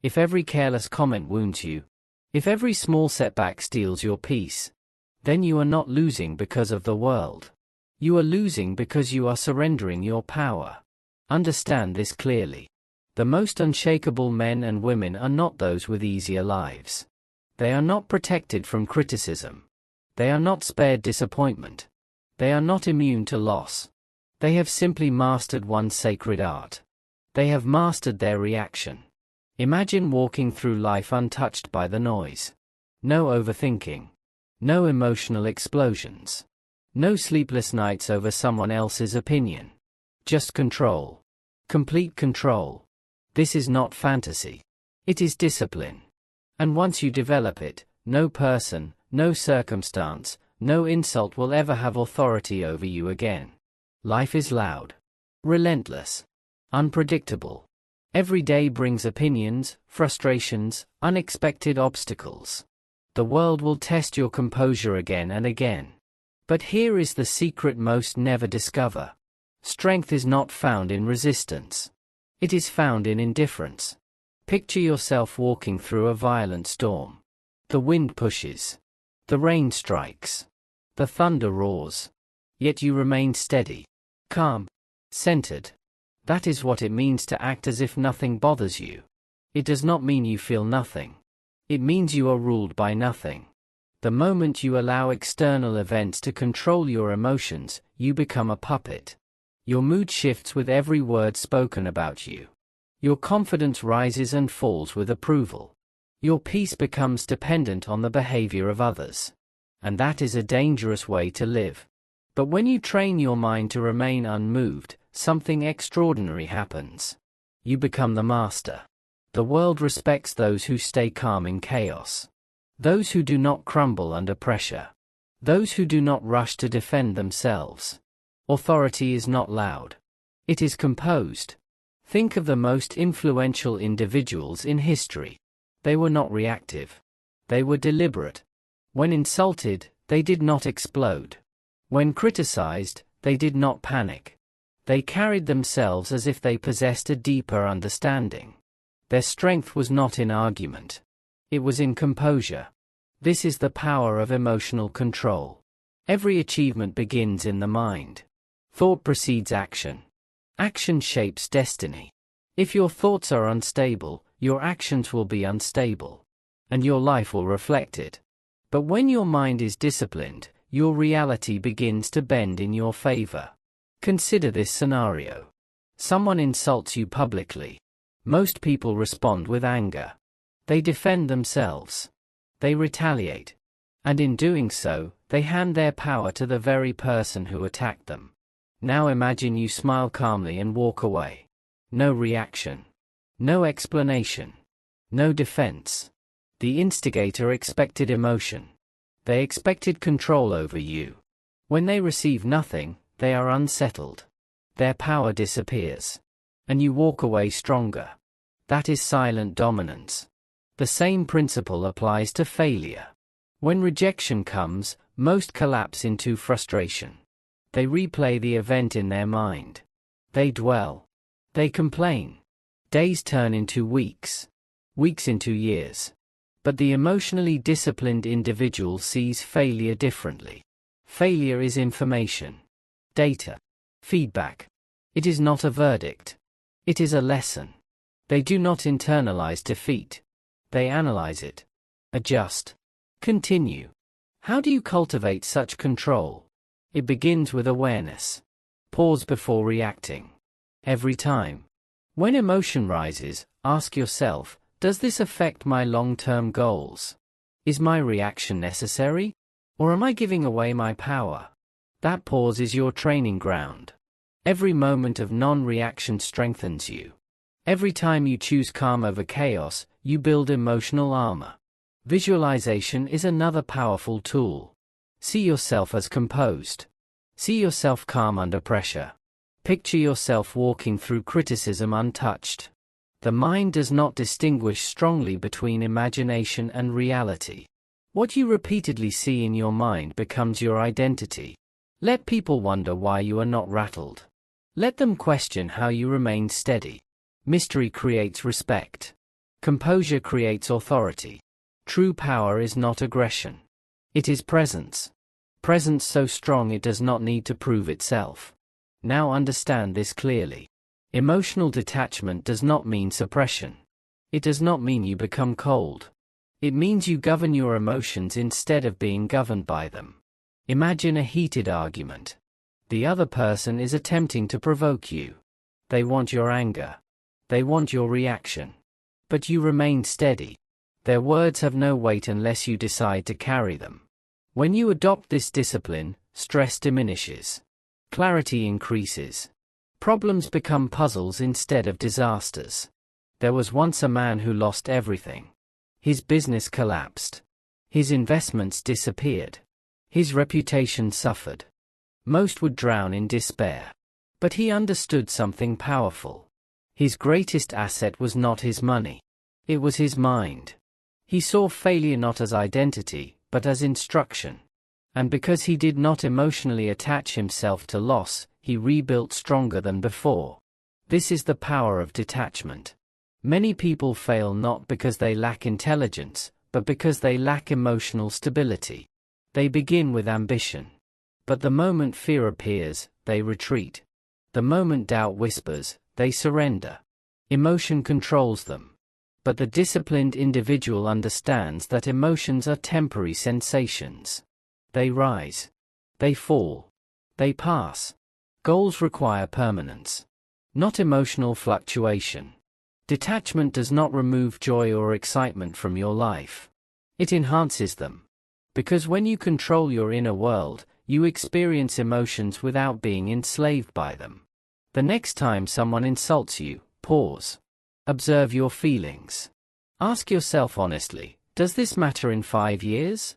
If every careless comment wounds you, if every small setback steals your peace, then you are not losing because of the world. You are losing because you are surrendering your power. Understand this clearly. The most unshakable men and women are not those with easier lives. They are not protected from criticism. They are not spared disappointment. They are not immune to loss. They have simply mastered one sacred art. They have mastered their reaction. Imagine walking through life untouched by the noise. No overthinking. No emotional explosions. No sleepless nights over someone else's opinion. Just control. Complete control. This is not fantasy. It is discipline. And once you develop it, no person, no circumstance, no insult will ever have authority over you again. Life is loud, relentless, unpredictable. Every day brings opinions, frustrations, unexpected obstacles. The world will test your composure again and again. But here is the secret most never discover. Strength is not found in resistance. It is found in indifference. Picture yourself walking through a violent storm. The wind pushes. The rain strikes. The thunder roars. Yet you remain steady, calm, centered. That is what it means to act as if nothing bothers you. It does not mean you feel nothing. It means you are ruled by nothing. The moment you allow external events to control your emotions, you become a puppet. Your mood shifts with every word spoken about you. Your confidence rises and falls with approval. Your peace becomes dependent on the behavior of others. And that is a dangerous way to live. But when you train your mind to remain unmoved, something extraordinary happens. You become the master. The world respects those who stay calm in chaos. Those who do not crumble under pressure. Those who do not rush to defend themselves. Authority is not loud. It is composed. Think of the most influential individuals in history. They were not reactive. They were deliberate. When insulted, they did not explode. When criticized, they did not panic. They carried themselves as if they possessed a deeper understanding. Their strength was not in argument. It was in composure. This is the power of emotional control. Every achievement begins in the mind. Thought precedes action. Action shapes destiny. If your thoughts are unstable, your actions will be unstable. And your life will reflect it. But when your mind is disciplined, your reality begins to bend in your favor. Consider this scenario. Someone insults you publicly. Most people respond with anger. They defend themselves. They retaliate. And in doing so, they hand their power to the very person who attacked them. Now imagine you smile calmly and walk away. No reaction. No explanation. No defense. The instigator expected emotion. They expected control over you. When they receive nothing, they are unsettled. Their power disappears. And you walk away stronger. That is silent dominance. The same principle applies to failure. When rejection comes, most collapse into frustration. They replay the event in their mind. They dwell. They complain. Days turn into weeks. Weeks into years. But the emotionally disciplined individual sees failure differently. Failure is information. Data. Feedback. It is not a verdict. It is a lesson. They do not internalize defeat. They analyze it. Adjust. Continue. How do you cultivate such control? It begins with awareness. Pause before reacting. Every time. When emotion rises, ask yourself, does this affect my long-term goals? Is my reaction necessary? Or am I giving away my power? That pause is your training ground. Every moment of non-reaction strengthens you. Every time you choose calm over chaos, you build emotional armor. Visualization is another powerful tool. See yourself as composed. See yourself calm under pressure. Picture yourself walking through criticism untouched. The mind does not distinguish strongly between imagination and reality. What you repeatedly see in your mind becomes your identity. Let people wonder why you are not rattled. Let them question how you remain steady. Mystery creates respect. Composure creates authority. True power is not aggression. It is presence. Presence so strong it does not need to prove itself. Now understand this clearly. Emotional detachment does not mean suppression. It does not mean you become cold. It means you govern your emotions instead of being governed by them. Imagine a heated argument. The other person is attempting to provoke you. They want your anger. They want your reaction. But you remain steady. Their words have no weight unless you decide to carry them. When you adopt this discipline, stress diminishes. Clarity increases. Problems become puzzles instead of disasters. There was once a man who lost everything. His business collapsed. His investments disappeared. His reputation suffered. Most would drown in despair. But he understood something powerful. His greatest asset was not his money. It was his mind. He saw failure not as identity, but as instruction. And because he did not emotionally attach himself to loss, he rebuilt stronger than before. This is the power of detachment. Many people fail not because they lack intelligence, but because they lack emotional stability. They begin with ambition. But the moment fear appears, they retreat. The moment doubt whispers, they surrender. Emotion controls them. But the disciplined individual understands that emotions are temporary sensations. They rise. They fall. They pass. Goals require permanence, not emotional fluctuation. Detachment does not remove joy or excitement from your life. It enhances them. Because when you control your inner world, you experience emotions without being enslaved by them. The next time someone insults you, pause. Observe your feelings. Ask yourself honestly, does this matter in 5 years?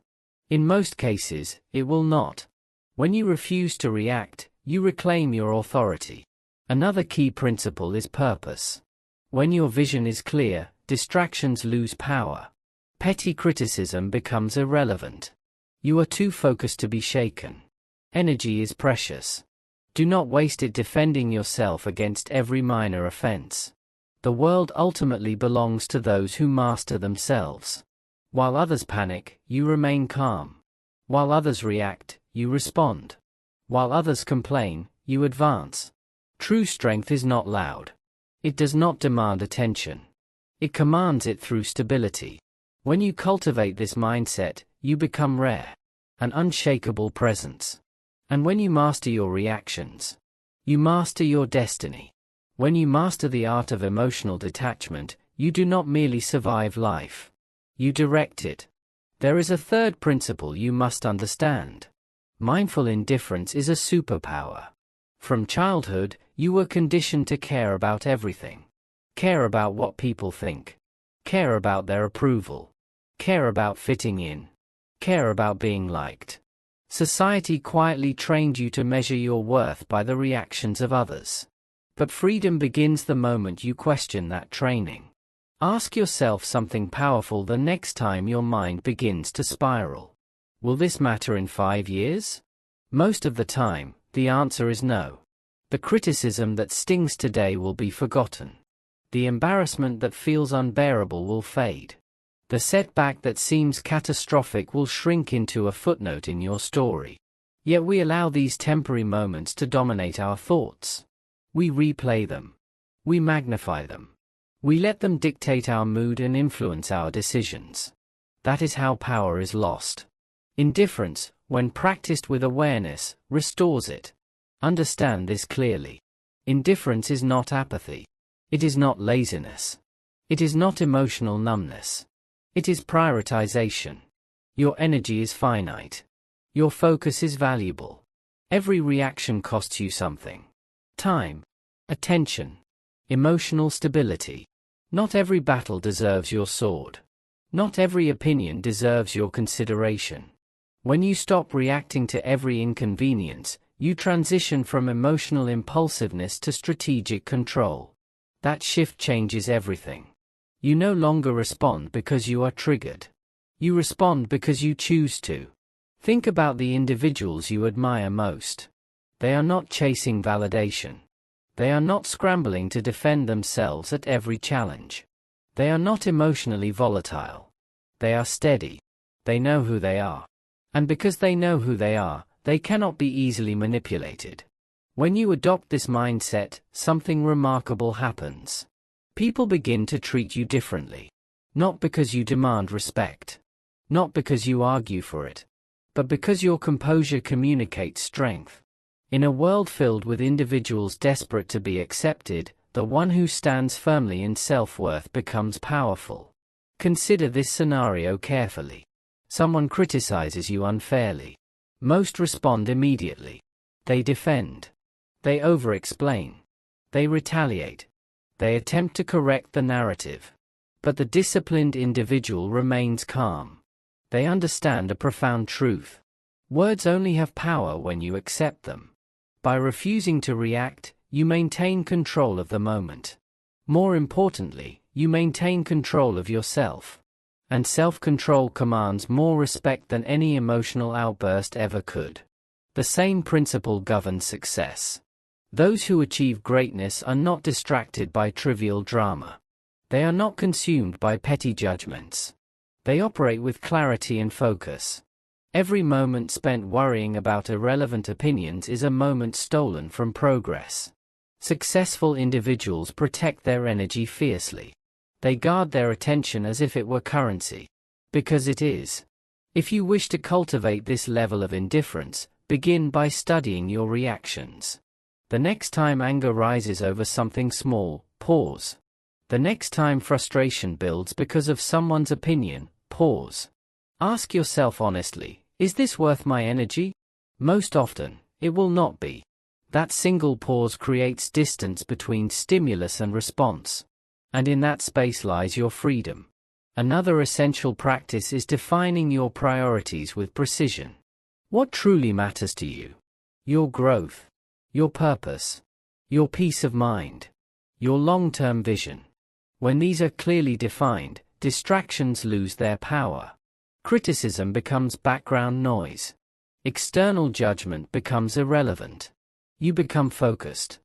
In most cases, it will not. When you refuse to react, you reclaim your authority. Another key principle is purpose. When your vision is clear, distractions lose power. Petty criticism becomes irrelevant. You are too focused to be shaken. Energy is precious. Do not waste it defending yourself against every minor offense. The world ultimately belongs to those who master themselves. While others panic, you remain calm. While others react, you respond. While others complain, you advance. True strength is not loud. It does not demand attention. It commands it through stability. When you cultivate this mindset, you become rare, an unshakable presence. And when you master your reactions, you master your destiny. When you master the art of emotional detachment, you do not merely survive life. You direct it. There is a third principle you must understand. Mindful indifference is a superpower. From childhood, you were conditioned to care about everything. Care about what people think. Care about their approval. Care about fitting in. Care about being liked. Society quietly trained you to measure your worth by the reactions of others. But freedom begins the moment you question that training. Ask yourself something powerful the next time your mind begins to spiral. Will this matter in 5 years? Most of the time, the answer is no. The criticism that stings today will be forgotten. The embarrassment that feels unbearable will fade. The setback that seems catastrophic will shrink into a footnote in your story. Yet we allow these temporary moments to dominate our thoughts. We replay them. We magnify them. We let them dictate our mood and influence our decisions. That is how power is lost. Indifference, when practiced with awareness, restores it. Understand this clearly. Indifference is not apathy. It is not laziness. It is not emotional numbness. It is prioritization. Your energy is finite. Your focus is valuable. Every reaction costs you something. Time, attention, emotional stability. Not every battle deserves your sword. Not every opinion deserves your consideration. When you stop reacting to every inconvenience, you transition from emotional impulsiveness to strategic control. That shift changes everything. You no longer respond because you are triggered. You respond because you choose to. Think about the individuals you admire most. They are not chasing validation. They are not scrambling to defend themselves at every challenge. They are not emotionally volatile. They are steady. They know who they are. And because they know who they are, they cannot be easily manipulated. When you adopt this mindset, something remarkable happens. People begin to treat you differently. Not because you demand respect. Not because you argue for it. But because your composure communicates strength. In a world filled with individuals desperate to be accepted, the one who stands firmly in self-worth becomes powerful. Consider this scenario carefully. Someone criticizes you unfairly. Most respond immediately. They defend. They over-explain. They retaliate. They attempt to correct the narrative. But the disciplined individual remains calm. They understand a profound truth. Words only have power when you accept them. By refusing to react, you maintain control of the moment. More importantly, you maintain control of yourself. And self-control commands more respect than any emotional outburst ever could. The same principle governs success. Those who achieve greatness are not distracted by trivial drama. They are not consumed by petty judgments. They operate with clarity and focus. Every moment spent worrying about irrelevant opinions is a moment stolen from progress. Successful individuals protect their energy fiercely. They guard their attention as if it were currency. Because it is. If you wish to cultivate this level of indifference, begin by studying your reactions. The next time anger rises over something small, pause. The next time frustration builds because of someone's opinion, pause. Ask yourself honestly, is this worth my energy? Most often, it will not be. That single pause creates distance between stimulus and response. And in that space lies your freedom. Another essential practice is defining your priorities with precision. What truly matters to you? Your growth, your purpose, your peace of mind, your long-term vision. When these are clearly defined, distractions lose their power. Criticism becomes background noise. External judgment becomes irrelevant. You become focused.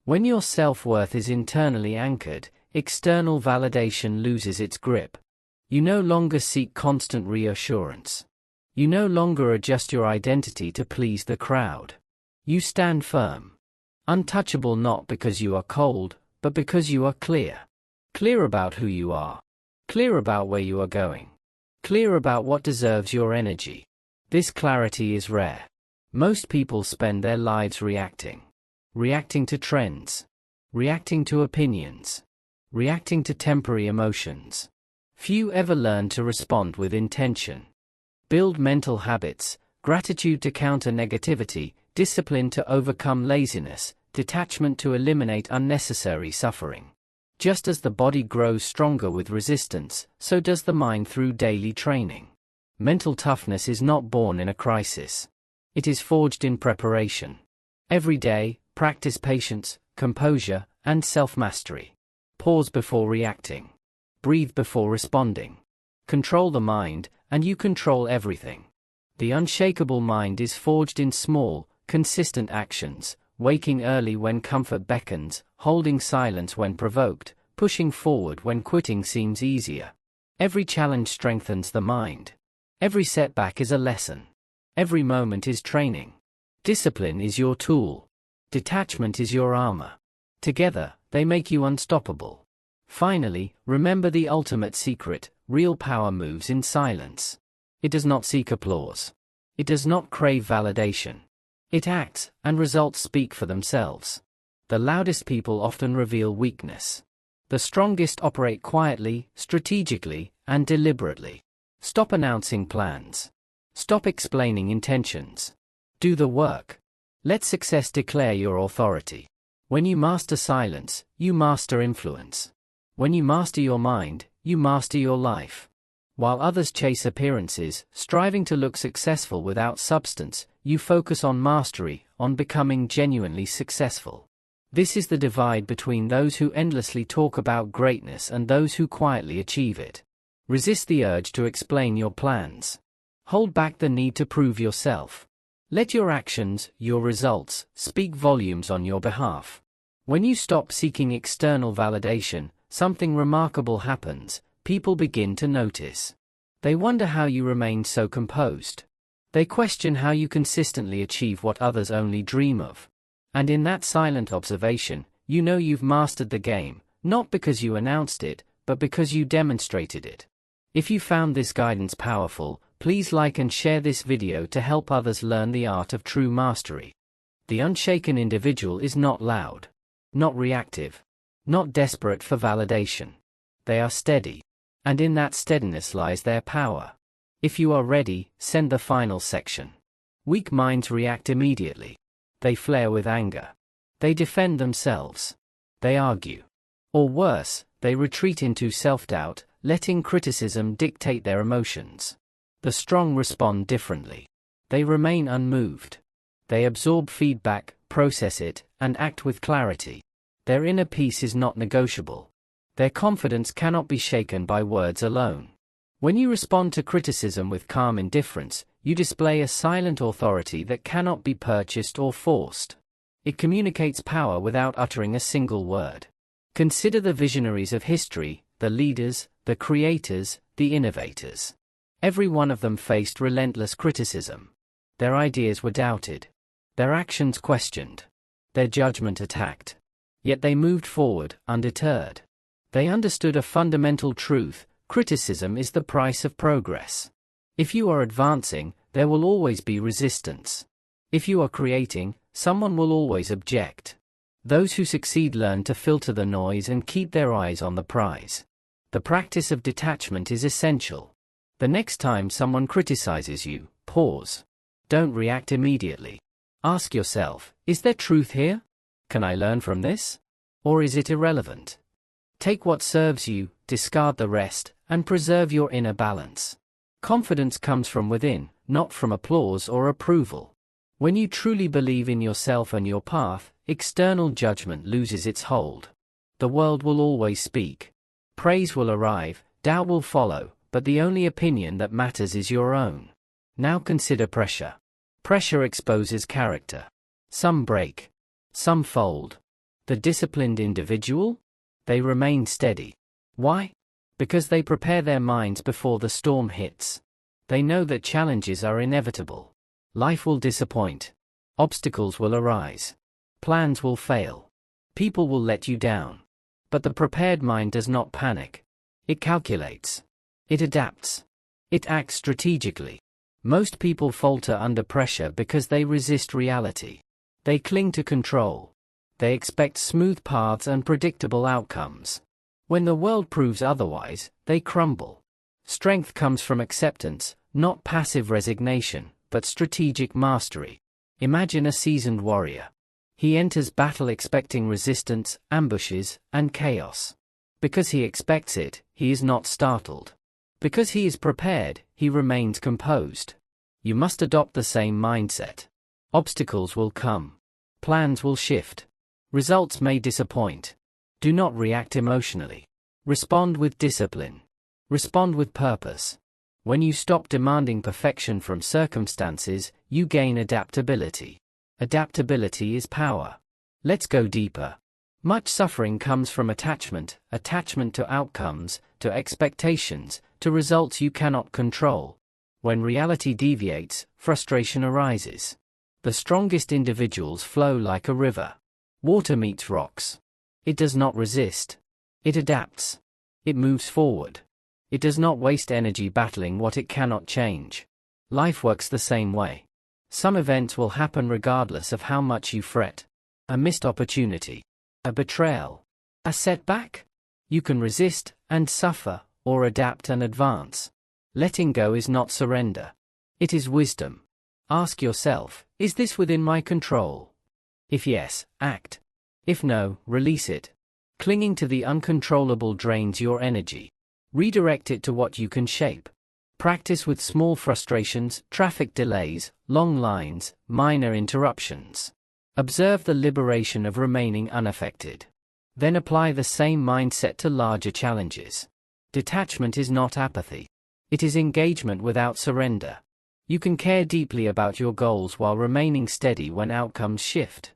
When your self-worth is internally anchored, external validation loses its grip. You no longer seek constant reassurance. You no longer adjust your identity to please the crowd. You stand firm. Untouchable not because you are cold, but because you are clear. Clear about who you are. Clear about where you are going. Clear about what deserves your energy. This clarity is rare. Most people spend their lives reacting. Reacting to trends. Reacting to opinions. Reacting to temporary emotions. Few ever learn to respond with intention. Build mental habits, gratitude to counter negativity, discipline to overcome laziness, detachment to eliminate unnecessary suffering. Just as the body grows stronger with resistance, so does the mind through daily training. Mental toughness is not born in a crisis. It is forged in preparation. Every day, practice patience, composure, and self-mastery. Pause before reacting. Breathe before responding. Control the mind, and you control everything. The unshakable mind is forged in small, consistent actions, waking early when comfort beckons, holding silence when provoked, pushing forward when quitting seems easier. Every challenge strengthens the mind. Every setback is a lesson. Every moment is training. Discipline is your tool. Detachment is your armor. Together, they make you unstoppable. Finally, remember the ultimate secret: real power moves in silence. It does not seek applause. It does not crave validation. It acts, and results speak for themselves. The loudest people often reveal weakness. The strongest operate quietly, strategically, and deliberately. Stop announcing plans. Stop explaining intentions. Do the work. Let success declare your authority. When you master silence, you master influence. When you master your mind, you master your life. While others chase appearances, striving to look successful without substance, you focus on mastery, on becoming genuinely successful. This is the divide between those who endlessly talk about greatness and those who quietly achieve it. Resist the urge to explain your plans. Hold back the need to prove yourself. Let your actions, your results, speak volumes on your behalf. When you stop seeking external validation, something remarkable happens. People begin to notice. They wonder how you remain so composed. They question how you consistently achieve what others only dream of. And in that silent observation, you know you've mastered the game, not because you announced it, but because you demonstrated it. If you found this guidance powerful, please like and share this video to help others learn the art of true mastery. The unshaken individual is not loud, not reactive, not desperate for validation. They are steady. And in that steadiness lies their power. If you are ready, send the final section. Weak minds react immediately. They flare with anger. They defend themselves. They argue. Or worse, they retreat into self-doubt, letting criticism dictate their emotions. The strong respond differently. They remain unmoved. They absorb feedback, process it, and act with clarity. Their inner peace is not negotiable. Their confidence cannot be shaken by words alone. When you respond to criticism with calm indifference, you display a silent authority that cannot be purchased or forced. It communicates power without uttering a single word. Consider the visionaries of history, the leaders, the creators, the innovators. Every one of them faced relentless criticism. Their ideas were doubted. Their actions questioned. Their judgment attacked. Yet they moved forward, undeterred. They understood a fundamental truth: criticism is the price of progress. If you are advancing, there will always be resistance. If you are creating, someone will always object. Those who succeed learn to filter the noise and keep their eyes on the prize. The practice of detachment is essential. The next time someone criticizes you, pause. Don't react immediately. Ask yourself, is there truth here? Can I learn from this? Or is it irrelevant? Take what serves you, discard the rest, and preserve your inner balance. Confidence comes from within, not from applause or approval. When you truly believe in yourself and your path, external judgment loses its hold. The world will always speak. Praise will arrive, doubt will follow, but the only opinion that matters is your own. Now consider pressure. Pressure exposes character. Some break. Some fold. The disciplined individual? They remain steady. Why? Because they prepare their minds before the storm hits. They know that challenges are inevitable. Life will disappoint. Obstacles will arise. Plans will fail. People will let you down. But the prepared mind does not panic. It calculates. It adapts. It acts strategically. Most people falter under pressure because they resist reality. They cling to control. They expect smooth paths and predictable outcomes. When the world proves otherwise, they crumble. Strength comes from acceptance, not passive resignation, but strategic mastery. Imagine a seasoned warrior. He enters battle expecting resistance, ambushes, and chaos. Because he expects it, he is not startled. Because he is prepared, he remains composed. You must adopt the same mindset. Obstacles will come. Plans will shift. Results may disappoint. Do not react emotionally. Respond with discipline. Respond with purpose. When you stop demanding perfection from circumstances, you gain adaptability. Adaptability is power. Let's go deeper. Much suffering comes from attachment to outcomes, to expectations, to results you cannot control. When reality deviates, frustration arises. The strongest individuals flow like a river. Water meets rocks. It does not resist. It adapts. It moves forward. It does not waste energy battling what it cannot change. Life works the same way. Some events will happen regardless of how much you fret. A missed opportunity. A betrayal. A setback? You can resist and suffer, or adapt and advance. Letting go is not surrender. It is wisdom. Ask yourself, is this within my control? If yes, act. If no, release it. Clinging to the uncontrollable drains your energy. Redirect it to what you can shape. Practice with small frustrations, traffic delays, long lines, minor interruptions. Observe the liberation of remaining unaffected. Then apply the same mindset to larger challenges. Detachment is not apathy. It is engagement without surrender. You can care deeply about your goals while remaining steady when outcomes shift.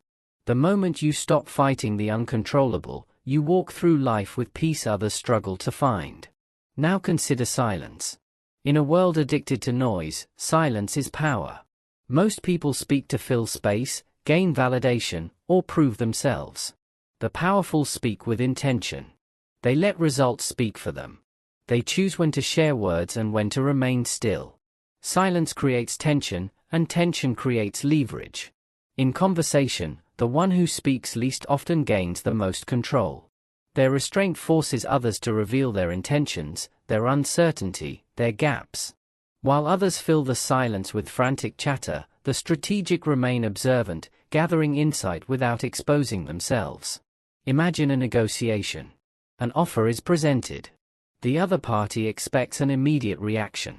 The moment you stop fighting the uncontrollable, you walk through life with peace others struggle to find. Now consider silence. In a world addicted to noise, silence is power. Most people speak to fill space, gain validation, or prove themselves. The powerful speak with intention. They let results speak for them. They choose when to share words and when to remain still. Silence creates tension, and tension creates leverage. In conversation, the one who speaks least often gains the most control. Their restraint forces others to reveal their intentions, their uncertainty, their gaps. While others fill the silence with frantic chatter, the strategic remain observant, gathering insight without exposing themselves. Imagine a negotiation. An offer is presented. The other party expects an immediate reaction.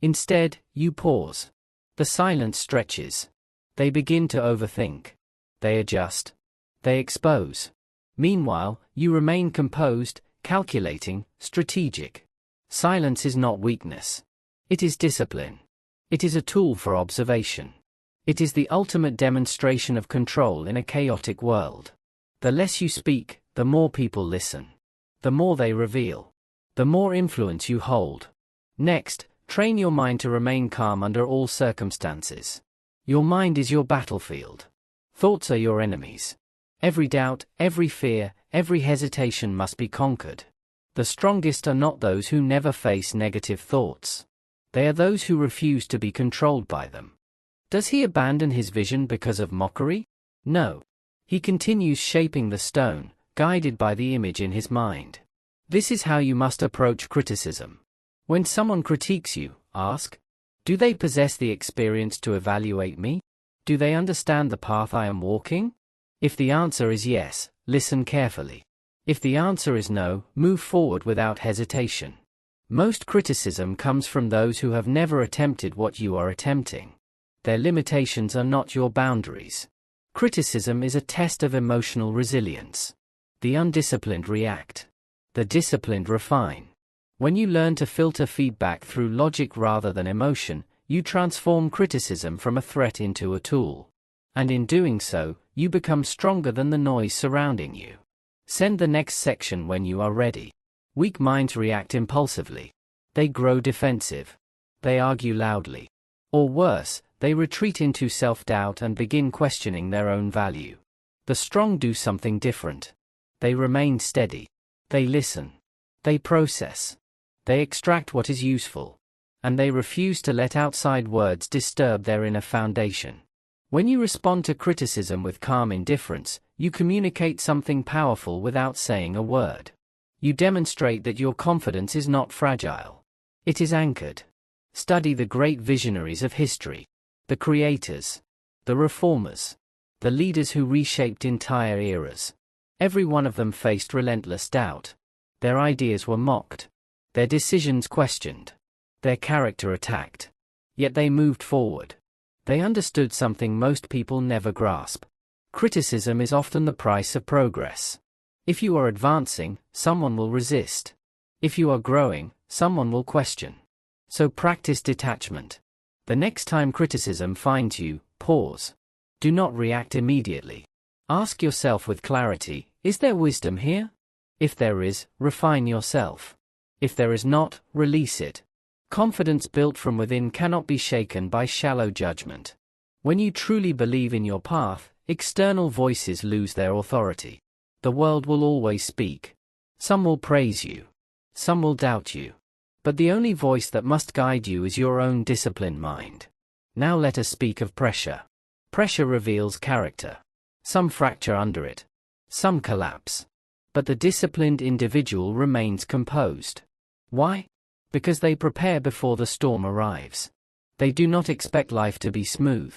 Instead, you pause. The silence stretches. They begin to overthink. They adjust. They expose. Meanwhile, you remain composed, calculating, strategic. Silence is not weakness. It is discipline. It is a tool for observation. It is the ultimate demonstration of control in a chaotic world. The less you speak, the more people listen. The more they reveal. The more influence you hold. Next, train your mind to remain calm under all circumstances. Your mind is your battlefield. Thoughts are your enemies. Every doubt, every fear, every hesitation must be conquered. The strongest are not those who never face negative thoughts. They are those who refuse to be controlled by them. Does he abandon his vision because of mockery? No. He continues shaping the stone, guided by the image in his mind. This is how you must approach criticism. When someone critiques you, ask, do they possess the experience to evaluate me? Do they understand the path I am walking? If the answer is yes, listen carefully. If the answer is no, move forward without hesitation. Most criticism comes from those who have never attempted what you are attempting. Their limitations are not your boundaries. Criticism is a test of emotional resilience. The undisciplined react. The disciplined refine. When you learn to filter feedback through logic rather than emotion, you transform criticism from a threat into a tool. And in doing so, you become stronger than the noise surrounding you. Send the next section when you are ready. Weak minds react impulsively. They grow defensive. They argue loudly. Or worse, they retreat into self-doubt and begin questioning their own value. The strong do something different. They remain steady. They listen. They process. They extract what is useful. And they refuse to let outside words disturb their inner foundation. When you respond to criticism with calm indifference, you communicate something powerful without saying a word. You demonstrate that your confidence is not fragile. It is anchored. Study the great visionaries of history. The creators. The reformers. The leaders who reshaped entire eras. Every one of them faced relentless doubt. Their ideas were mocked. Their decisions questioned. Their character attacked. Yet they moved forward. They understood something most people never grasp. Criticism is often the price of progress. If you are advancing, someone will resist. If you are growing, someone will question. So practice detachment. The next time criticism finds you, pause. Do not react immediately. Ask yourself with clarity, is there wisdom here? If there is, refine yourself. If there is not, release it. Confidence built from within cannot be shaken by shallow judgment. When you truly believe in your path, external voices lose their authority. The world will always speak. Some will praise you. Some will doubt you. But the only voice that must guide you is your own disciplined mind. Now let us speak of pressure. Pressure reveals character. Some fracture under it. Some collapse. But the disciplined individual remains composed. Why? Because they prepare before the storm arrives. They do not expect life to be smooth.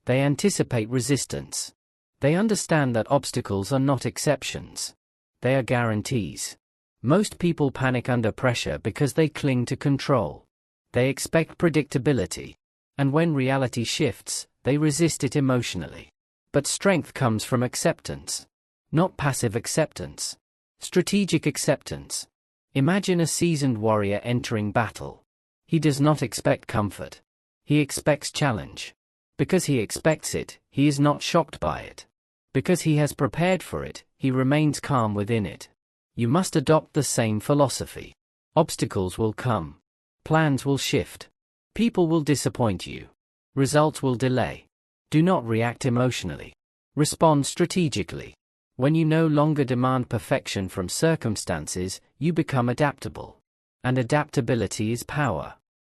They anticipate resistance. They understand that obstacles are not exceptions. They are guarantees. Most people panic under pressure because they cling to control. They expect predictability. And when reality shifts, they resist it emotionally. But strength comes from acceptance. Not passive acceptance. Strategic acceptance. Imagine a seasoned warrior entering battle. He does not expect comfort. He expects challenge. Because he expects it, he is not shocked by it. Because he has prepared for it, he remains calm within it. You must adopt the same philosophy. Obstacles will come. Plans will shift. People will disappoint you. Results will delay. Do not react emotionally. Respond strategically. When you no longer demand perfection from circumstances, you become adaptable. And adaptability is power.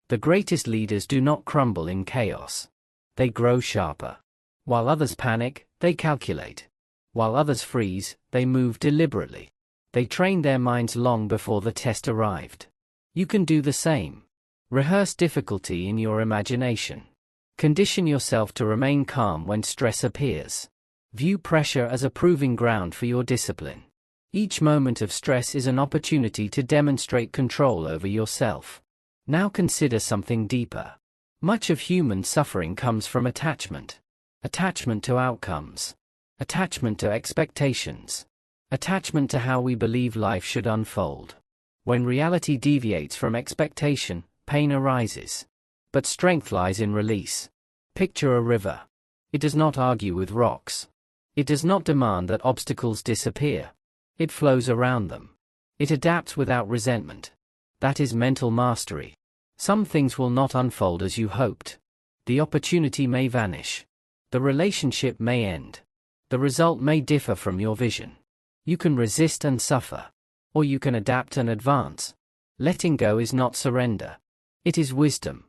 The greatest leaders do not crumble in chaos. They grow sharper. While others panic, they calculate. While others freeze, they move deliberately. They trained their minds long before the test arrived. You can do the same. Rehearse difficulty in your imagination. Condition yourself to remain calm when stress appears. View pressure as a proving ground for your discipline. Each moment of stress is an opportunity to demonstrate control over yourself. Now consider something deeper. Much of human suffering comes from attachment. Attachment to outcomes. Attachment to expectations. Attachment to how we believe life should unfold. When reality deviates from expectation, pain arises. But strength lies in release. Picture a river. It does not argue with rocks. It does not demand that obstacles disappear. It flows around them. It adapts without resentment. That is mental mastery. Some things will not unfold as you hoped. The opportunity may vanish. The relationship may end. The result may differ from your vision. You can resist and suffer. Or you can adapt and advance. Letting go is not surrender. It is wisdom.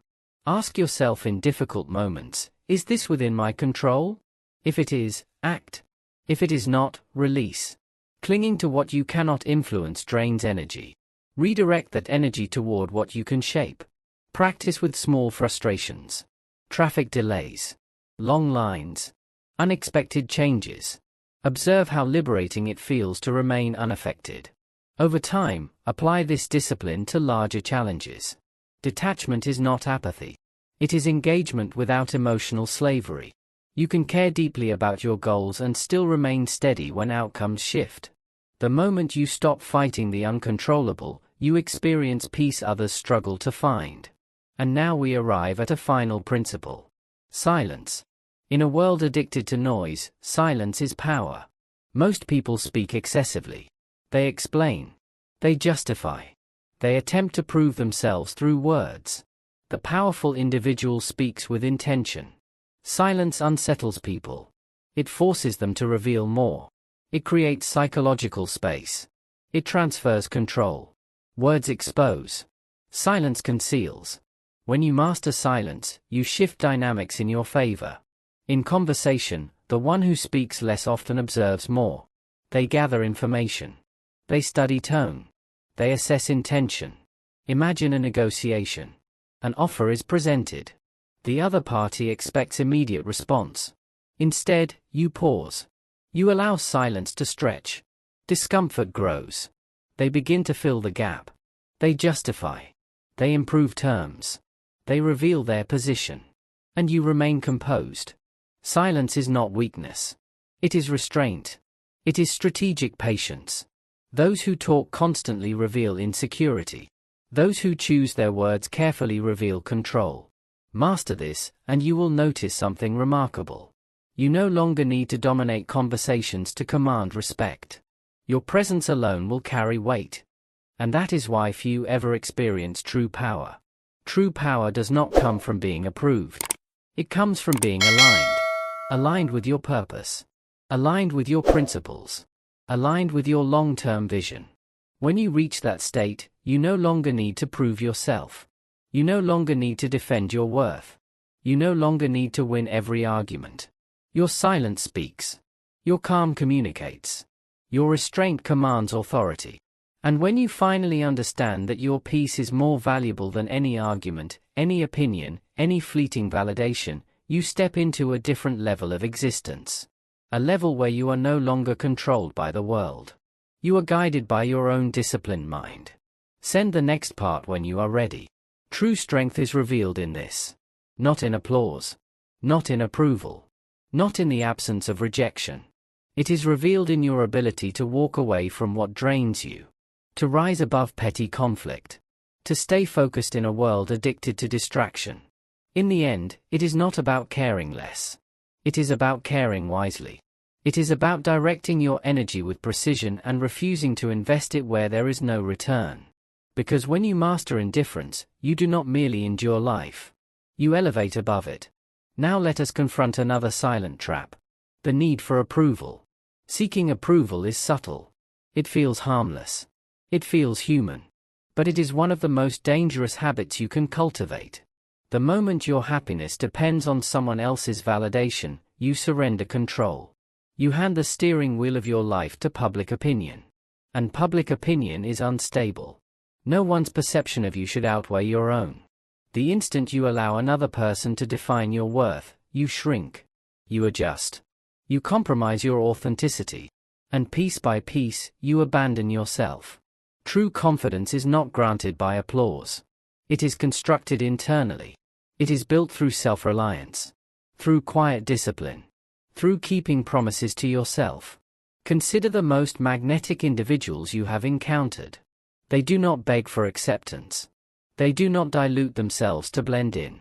Ask yourself in difficult moments, is this within my control? If it is, act. If it is not, release. Clinging to what you cannot influence drains energy. Redirect that energy toward what you can shape. Practice with small frustrations. Traffic delays. Long lines. Unexpected changes. Observe how liberating it feels to remain unaffected. Over time, apply this discipline to larger challenges. Detachment is not apathy. It is engagement without emotional slavery. You can care deeply about your goals and still remain steady when outcomes shift. The moment you stop fighting the uncontrollable, you experience peace others struggle to find. And now we arrive at a final principle. Silence. In a world addicted to noise, silence is power. Most people speak excessively. They explain. They justify. They attempt to prove themselves through words. The powerful individual speaks with intention. Silence unsettles people. It forces them to reveal more. It creates psychological space. It transfers control. Words expose. Silence conceals. When you master silence, you shift dynamics in your favor. In conversation, the one who speaks less often observes more. They gather information. They study tone. They assess intention. Imagine a negotiation. An offer is presented. The other party expects immediate response. Instead, you pause. You allow silence to stretch. Discomfort grows. They begin to fill the gap. They justify. They improve terms. They reveal their position. And you remain composed. Silence is not weakness. It is restraint. It is strategic patience. Those who talk constantly reveal insecurity. Those who choose their words carefully reveal control. Master this, and you will notice something remarkable. You no longer need to dominate conversations to command respect. Your presence alone will carry weight. And that is why few ever experience true power. True power does not come from being approved. It comes from being aligned. Aligned with your purpose. Aligned with your principles. Aligned with your long-term vision. When you reach that state, you no longer need to prove yourself. You no longer need to defend your worth. You no longer need to win every argument. Your silence speaks. Your calm communicates. Your restraint commands authority. And when you finally understand that your peace is more valuable than any argument, any opinion, any fleeting validation, you step into a different level of existence. A level where you are no longer controlled by the world. You are guided by your own disciplined mind. Send the next part when you are ready. True strength is revealed in this. Not in applause. Not in approval. Not in the absence of rejection. It is revealed in your ability to walk away from what drains you. To rise above petty conflict. To stay focused in a world addicted to distraction. In the end, it is not about caring less. It is about caring wisely. It is about directing your energy with precision and refusing to invest it where there is no return. Because when you master indifference, you do not merely endure life. You elevate above it. Now let us confront another silent trap. The need for approval. Seeking approval is subtle. It feels harmless. It feels human. But it is one of the most dangerous habits you can cultivate. The moment your happiness depends on someone else's validation, you surrender control. You hand the steering wheel of your life to public opinion. And public opinion is unstable. No one's perception of you should outweigh your own. The instant you allow another person to define your worth, you shrink. You adjust. You compromise your authenticity. And piece by piece, you abandon yourself. True confidence is not granted by applause. It is constructed internally. It is built through self-reliance. Through quiet discipline. Through keeping promises to yourself. Consider the most magnetic individuals you have encountered. They do not beg for acceptance. They do not dilute themselves to blend in.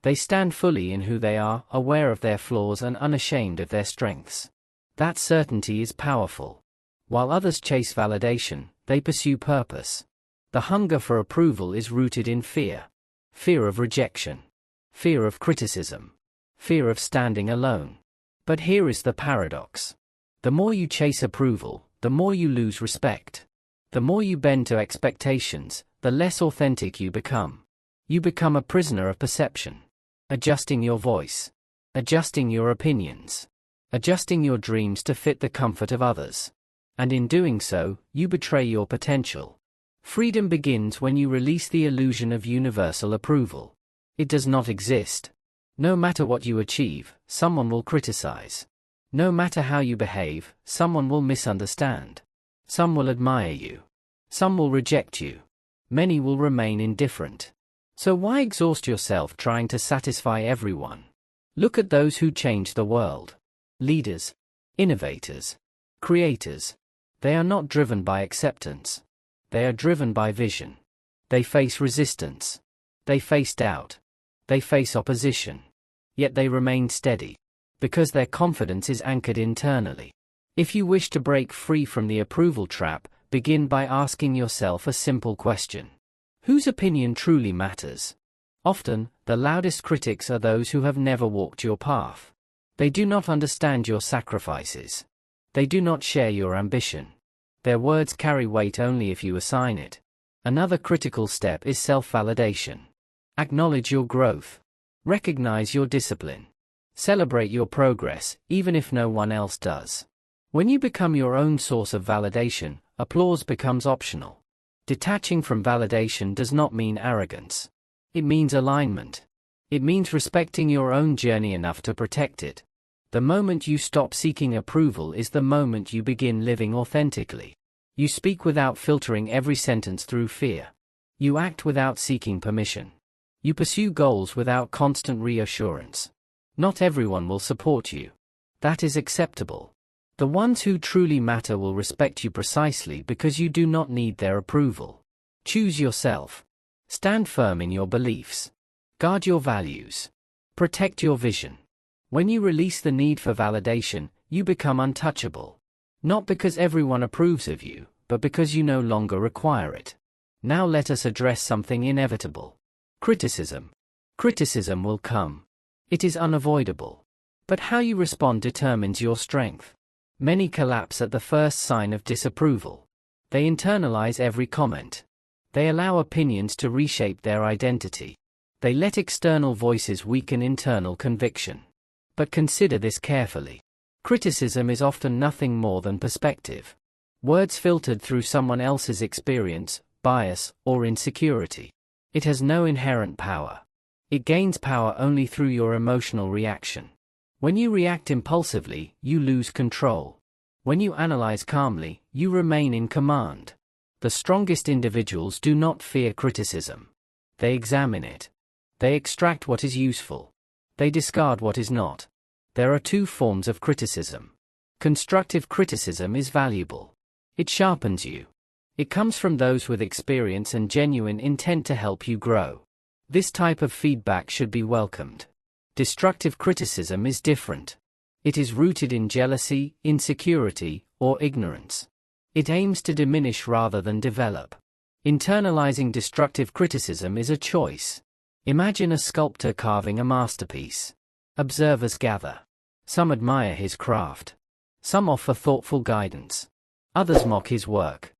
They stand fully in who they are, aware of their flaws and unashamed of their strengths. That certainty is powerful. While others chase validation, they pursue purpose. The hunger for approval is rooted in fear. Fear of rejection. Fear of criticism. Fear of standing alone. But here is the paradox. The more you chase approval, the more you lose respect. The more you bend to expectations, the less authentic you become. You become a prisoner of perception. Adjusting your voice. Adjusting your opinions. Adjusting your dreams to fit the comfort of others. And in doing so, you betray your potential. Freedom begins when you release the illusion of universal approval. It does not exist. No matter what you achieve, someone will criticize. No matter how you behave, someone will misunderstand. Some will admire you. Some will reject you. Many will remain indifferent. So why exhaust yourself trying to satisfy everyone? Look at those who change the world. Leaders, innovators, creators. They are not driven by acceptance. They are driven by vision. They face resistance. They face doubt. They face opposition. Yet they remain steady. Because their confidence is anchored internally. If you wish to break free from the approval trap, begin by asking yourself a simple question. Whose opinion truly matters? Often, the loudest critics are those who have never walked your path. They do not understand your sacrifices. They do not share your ambition. Their words carry weight only if you assign it. Another critical step is self-validation. Acknowledge your growth. Recognize your discipline. Celebrate your progress, even if no one else does. When you become your own source of validation, applause becomes optional. Detaching from validation does not mean arrogance. It means alignment. It means respecting your own journey enough to protect it. The moment you stop seeking approval is the moment you begin living authentically. You speak without filtering every sentence through fear. You act without seeking permission. You pursue goals without constant reassurance. Not everyone will support you. That is acceptable. The ones who truly matter will respect you precisely because you do not need their approval. Choose yourself. Stand firm in your beliefs. Guard your values. Protect your vision. When you release the need for validation, you become untouchable. Not because everyone approves of you, but because you no longer require it. Now let us address something inevitable. Criticism. Criticism will come. It is unavoidable. But how you respond determines your strength. Many collapse at the first sign of disapproval. They internalize every comment. They allow opinions to reshape their identity. They let external voices weaken internal conviction. But consider this carefully. Criticism is often nothing more than perspective. Words filtered through someone else's experience, bias, or insecurity. It has no inherent power. It gains power only through your emotional reaction. When you react impulsively, you lose control. When you analyze calmly, you remain in command. The strongest individuals do not fear criticism. They examine it. They extract what is useful. They discard what is not. There are two forms of criticism. Constructive criticism is valuable. It sharpens you. It comes from those with experience and genuine intent to help you grow. This type of feedback should be welcomed. Destructive criticism is different. It is rooted in jealousy, insecurity, or ignorance. It aims to diminish rather than develop. Internalizing destructive criticism is a choice. Imagine a sculptor carving a masterpiece. Observers gather. Some admire his craft. Some offer thoughtful guidance. Others mock his work.